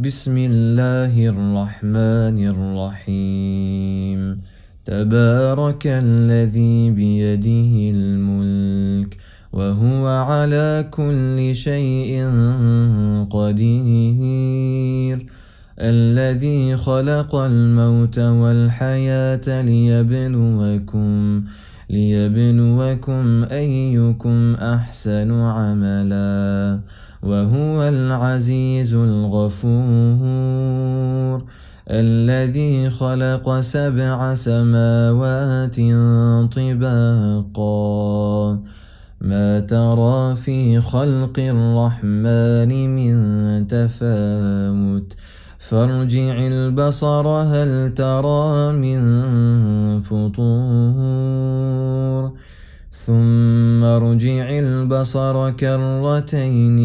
بسم الله الرحمن الرحيم. تبارك الذي بيده الملك وهو على كل شيء قدير. الذي خلق الموت والحياة ليبلوكم أيكم أحسن عملا وهو العزيز الغفور. الذي خلق 7 سماوات طباقا ما ترى في خلق الرحمن من تفاوت فارجع البصر هل ترى من فطور ثم ارجع البصر كرتين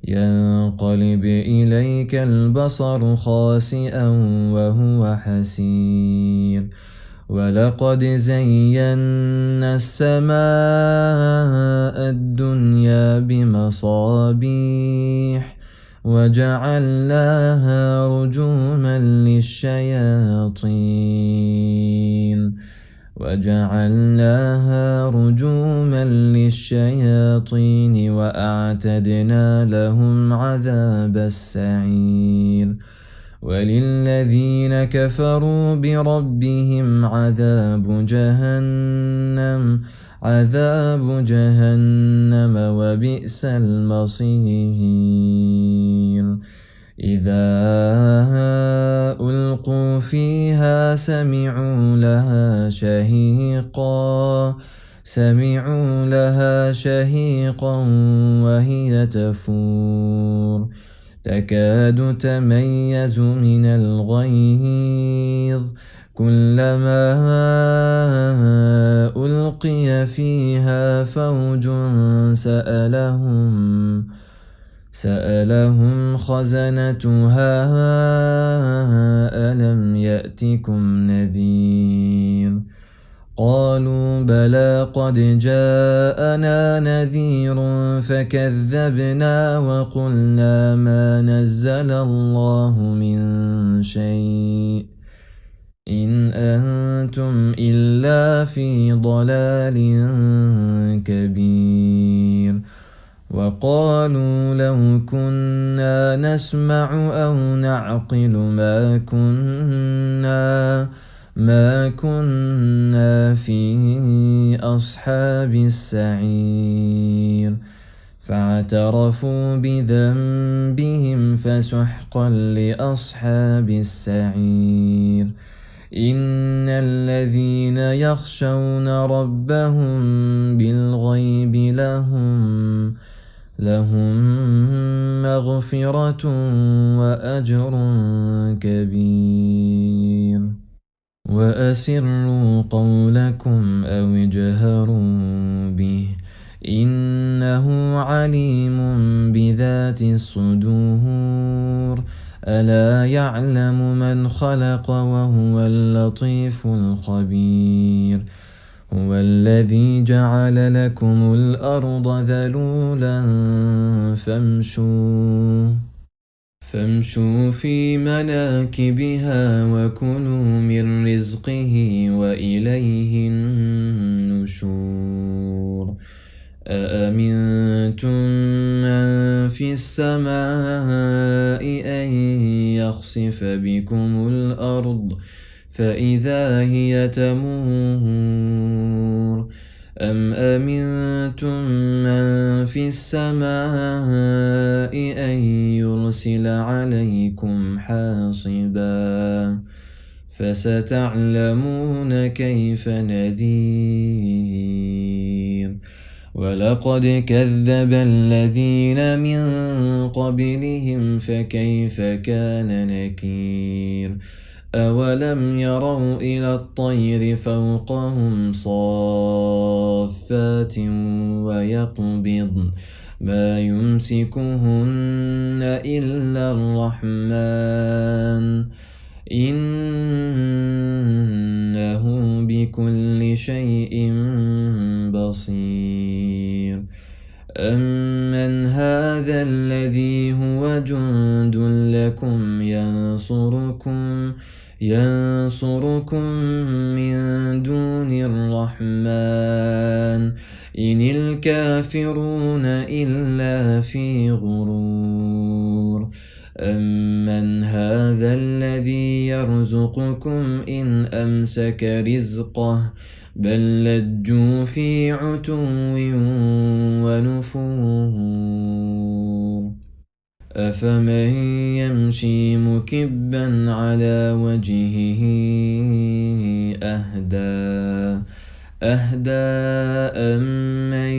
ينقلب إليك البصر خاسئا وهو حسير. ولقد زينا السماء الدنيا بمصابيح وجعلناها رجوما للشياطين وأعتدنا لهم عذاب السعير. وللذين كفروا بربهم عذاب جهنم وبئس المصير. إذا ألقوا فيها سمعوا لها شهيقا وهي تفور تكاد تميز من الغيظ كلما ألقي فيها فوج سألهم خزنتها ألم يأتكم نذير قالوا بلى قد جاءنا نذير فكذبنا وقلنا ما نزل الله من شيء إن أنتم إلا في ضلال كبير. وقالوا لو كنا نسمع أو نعقل ما كنا في أصحاب السعير. فاعترفوا بذنبهم فسحقا لأصحاب السعير. إن الذين يخشون ربهم بالغيب لهم مغفرة وأجر كبير. وأسروا قولكم أو اجهروا به إنه عليم بذات الصدور. ألا يعلم من خلق وهو اللطيف الخبير. هو الذي جعل لكم الأرض ذلولا فامشوا في مناكبها وكلوا من رزقه وإليه النشور. أأمنتم من في السماء أن يخسف بكم الأرض فإذا هي تمور أم أمنتم من في السماء أن يرسل عليكم حاصبا فستعلمون كيف نذير. ولقد كذب الذين من قبلهم فكيف كان نكير. أولم يروا إلى الطير فوقهم صافات ويقبضن ما يمسكهن إلا الرحمن إنه بكل شيء بصير. أمن هذا هذا الذي هو جند لكم ينصركم من دون الرحمن إن الكافرون إلا في غرور أمن هذا الذي يرزقكم إن أمسك رزقه بل لجوا في عتو ونفور أفمن يمشي مكبا على وجهه أهدى أمن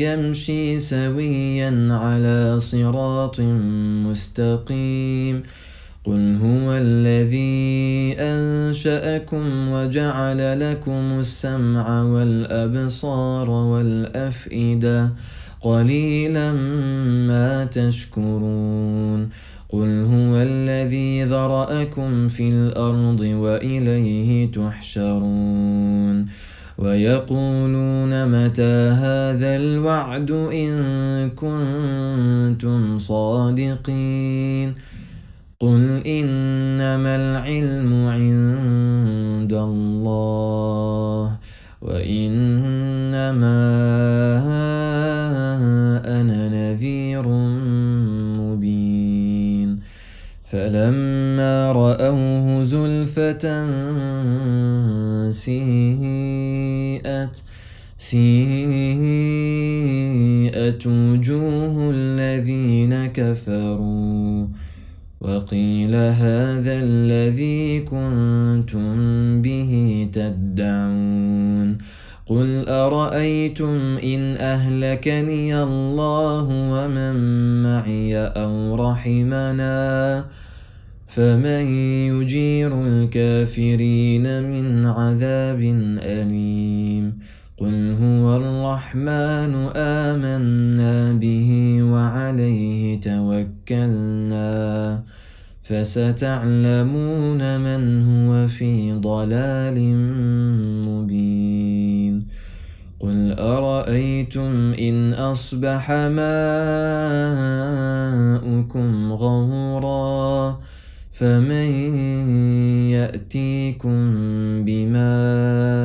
يمشي سويا على صراط مستقيم قل هو الذي أنشأكم وجعل لكم السمع والأبصار والأفئدة قليلا ما تشكرون قل هو الذي ذرأكم في الأرض وإليه تحشرون ويقولون متى هذا الوعد إن كنتم صادقين قل إنما العلم عند الله وإنما أنا نذير مبين فلما رأوه زلفة سيئت وجوه الذين كفروا وقيل هذا الذي كنتم به تدعون قل أرأيتم إن أهلكني الله ومن معي أو رحمنا فمن يجير الكافرين من عذاب أليم قل هو الرحمن آمنا به وعليه توكلنا فستعلمون من هو في ضلال مبين قل أرأيتم إن أصبح ماؤكم غورا فمن يأتيكم بماء